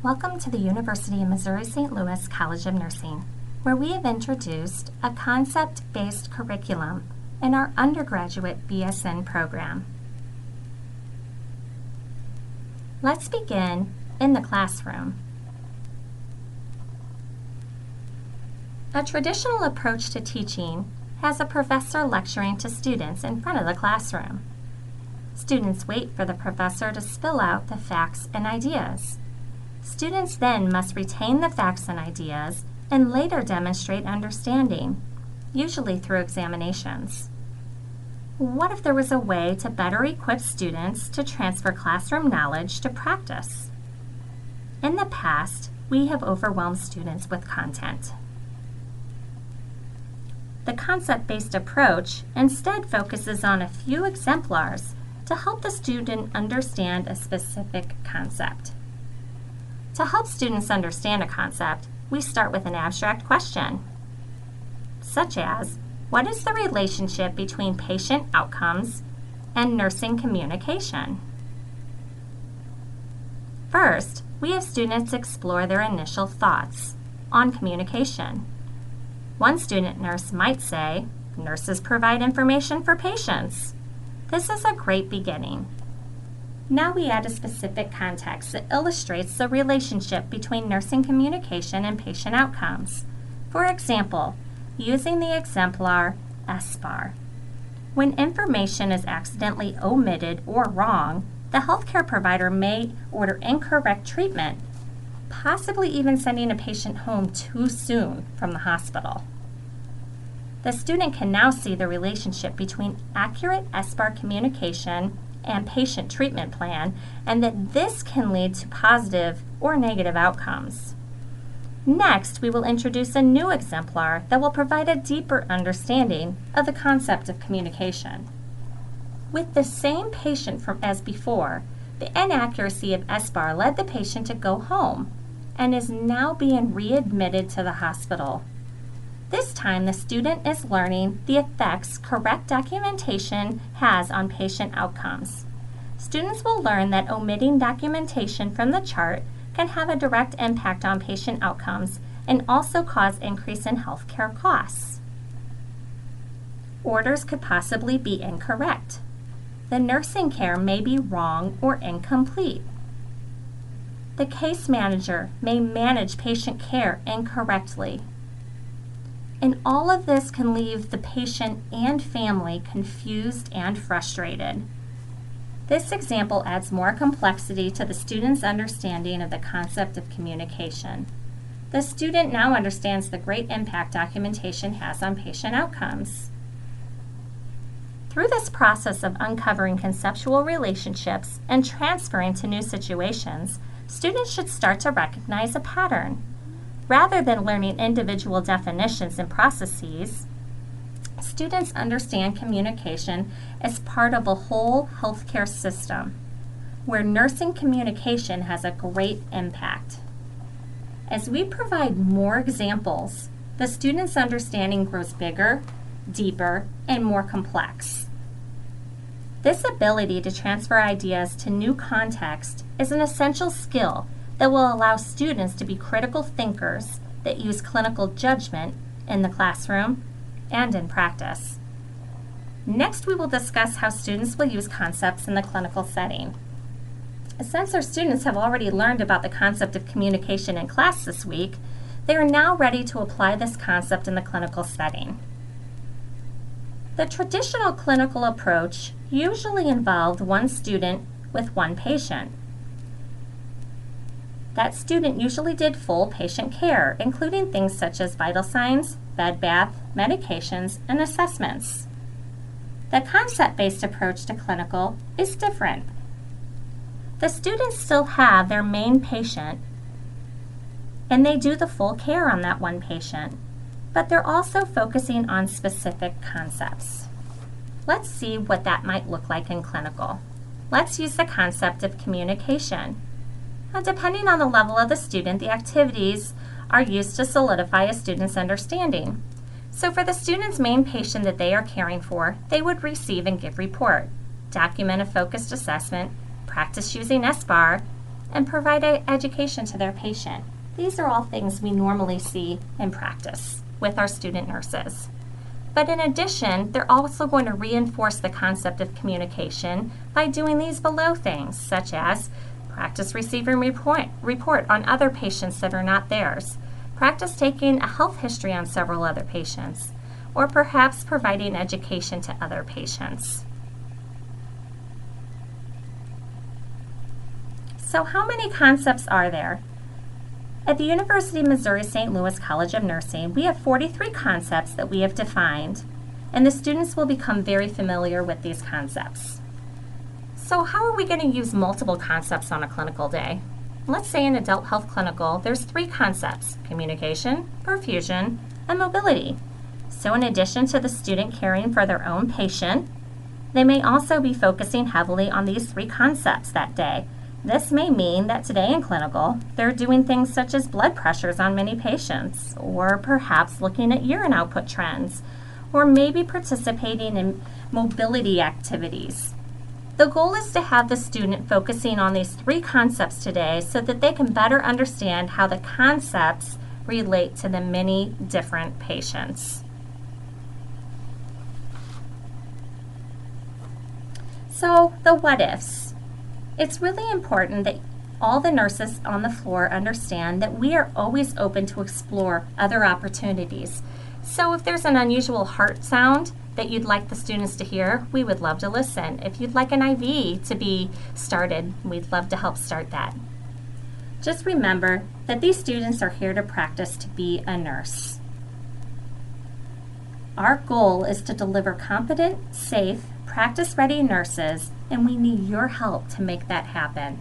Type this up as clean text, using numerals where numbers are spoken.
Welcome to the University of Missouri-St. Louis College of Nursing, where we have introduced a concept-based curriculum in our undergraduate BSN program. Let's begin in the classroom. A traditional approach to teaching has a professor lecturing to students in front of the classroom. Students wait for the professor to spill out the facts and ideas. Students then must retain the facts and ideas and later demonstrate understanding, usually through examinations. What if there was a way to better equip students to transfer classroom knowledge to practice? In the past, we have overwhelmed students with content. The concept-based approach instead focuses on a few exemplars to help the student understand a specific concept. To help students understand a concept, we start with an abstract question, such as, what is the relationship between patient outcomes and nursing communication? First, we have students explore their initial thoughts on communication. One student nurse might say, nurses provide information for patients. This is a great beginning. Now we add a specific context that illustrates the relationship between nursing communication and patient outcomes. For example, using the exemplar SBAR. When information is accidentally omitted or wrong, the healthcare provider may order incorrect treatment, possibly even sending a patient home too soon from the hospital. The student can now see the relationship between accurate SBAR communication and patient treatment plan, and that this can lead to positive or negative outcomes. Next, we will introduce a new exemplar that will provide a deeper understanding of the concept of communication. With the same patient as before, the inaccuracy of SBAR led the patient to go home and is now being readmitted to the hospital. This time, the student is learning the effects correct documentation has on patient outcomes. Students will learn that omitting documentation from the chart can have a direct impact on patient outcomes and also cause increase in healthcare costs. Orders could possibly be incorrect. The nursing care may be wrong or incomplete. The case manager may manage patient care incorrectly. And all of this can leave the patient and family confused and frustrated. This example adds more complexity to the student's understanding of the concept of communication. The student now understands the great impact documentation has on patient outcomes. Through this process of uncovering conceptual relationships and transferring to new situations, students should start to recognize a pattern. Rather than learning individual definitions and processes, students understand communication as part of a whole healthcare system, where nursing communication has a great impact. As we provide more examples, the student's understanding grows bigger, deeper, and more complex. This ability to transfer ideas to new context is an essential skill that will allow students to be critical thinkers that use clinical judgment in the classroom and in practice. Next, we will discuss how students will use concepts in the clinical setting. Since our students have already learned about the concept of communication in class this week, they are now ready to apply this concept in the clinical setting. The traditional clinical approach usually involved one student with one patient. That student usually did full patient care, including things such as vital signs, bed bath, medications, and assessments. The concept-based approach to clinical is different. The students still have their main patient, and they do the full care on that one patient, but they're also focusing on specific concepts. Let's see what that might look like in clinical. Let's use the concept of communication. Now, depending on the level of the student, the activities are used to solidify a student's understanding. So for the student's main patient that they are caring for, they would receive and give report, document a focused assessment, practice using SBAR, and provide education to their patient. These are all things we normally see in practice with our student nurses. But in addition, they're also going to reinforce the concept of communication by doing these below things, such as practice receiving report on other patients that are not theirs, practice taking a health history on several other patients, or perhaps providing education to other patients. So how many concepts are there? At the University of Missouri St. Louis College of Nursing, we have 43 concepts that we have defined, and the students will become very familiar with these concepts. So how are we going to use multiple concepts on a clinical day? Let's say in adult health clinical, there's 3 concepts: communication, perfusion, and mobility. So in addition to the student caring for their own patient, they may also be focusing heavily on these 3 concepts that day. This may mean that today in clinical, they're doing things such as blood pressures on many patients, or perhaps looking at urine output trends, or maybe participating in mobility activities. The goal is to have the student focusing on these 3 concepts today so that they can better understand how the concepts relate to the many different patients. So, the what ifs. It's really important that all the nurses on the floor understand that we are always open to explore other opportunities. So if there's an unusual heart sound that you'd like the students to hear, we would love to listen. If you'd like an IV to be started, we'd love to help start that. Just remember that these students are here to practice to be a nurse. Our goal is to deliver competent, safe, practice-ready nurses, and we need your help to make that happen.